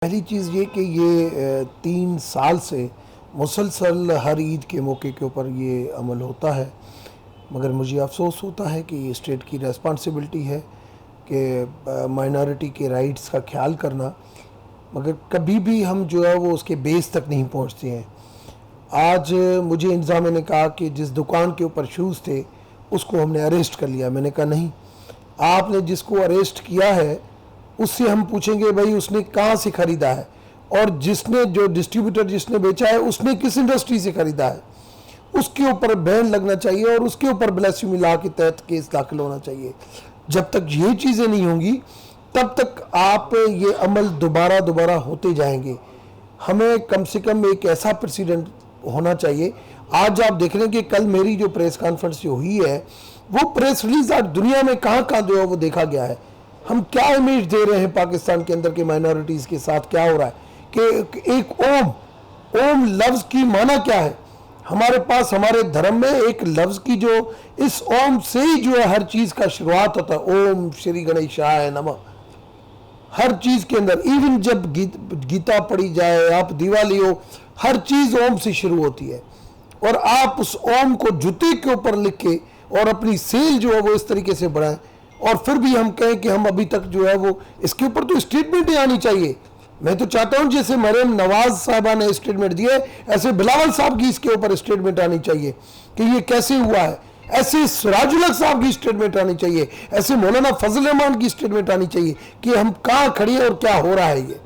पहली चीज़ ये कि ये 3 साल से मुसलसल हर ईद के मौके के ऊपर ये अमल होता है, मगर मुझे अफसोस होता है कि ये स्टेट की रेस्पॉन्सिबिलिटी है कि माइनॉरिटी के राइट्स का ख्याल करना, मगर कभी भी हम जो है वो उसके बेस तक नहीं पहुंचते हैं। आज मुझे इंतज़ाम ने कहा कि जिस दुकान के ऊपर शूज़ थे उसको हमने अरेस्ट कर लिया। मैंने कहा नहीं, आपने जिसको अरेस्ट किया है उससे हम पूछेंगे भाई उसने कहाँ से ख़रीदा है, और जिसने जो डिस्ट्रीब्यूटर जिसने बेचा है उसने किस इंडस्ट्री से ख़रीदा है, उसके ऊपर बैन लगना चाहिए और उसके ऊपर ब्लास्फेमी लॉ के तहत केस दाखिल होना चाहिए। जब तक ये चीज़ें नहीं होंगी तब तक आप ये अमल दोबारा होते जाएंगे। हमें कम से कम एक ऐसा प्रेसिडेंट होना चाहिए। आज आप देख रहे हैं कि कल मेरी जो प्रेस कॉन्फ्रेंस जो हुई है वो प्रेस रिलीज आज दुनिया में कहाँ कहाँ जो है वो देखा गया है। हम क्या इमेज दे रहे हैं पाकिस्तान के अंदर के माइनॉरिटीज़ के साथ क्या हो रहा है कि एक ओम लफ्ज़ की माना क्या है हमारे पास, हमारे धर्म में एक लफ्ज़ की जो इस ओम से ही जो है हर चीज़ का शुरुआत होता है। ओम श्री गणेशाय नमः। हर चीज़ के अंदर इवन जब गीता पढ़ी जाए, आप दिवाली हो, हर चीज़ ओम से शुरू होती है। और आप उस ओम को जूते के ऊपर लिख के और अपनी सेल जो है वो इस तरीके से बढ़ाएं, और फिर भी हम कहें कि हम अभी तक जो है वो इसके ऊपर तो स्टेटमेंट ही आनी चाहिए। मैं तो चाहता हूं जैसे मरियम नवाज साहबा ने स्टेटमेंट दिए, ऐसे बिलावल साहब की इसके ऊपर स्टेटमेंट आनी चाहिए कि ये कैसे हुआ है, ऐसे सिराजुल हक साहब की स्टेटमेंट आनी चाहिए, ऐसे मौलाना फजल रहमान की स्टेटमेंट आनी चाहिए कि हम कहाँ खड़े हैं और क्या हो रहा है ये।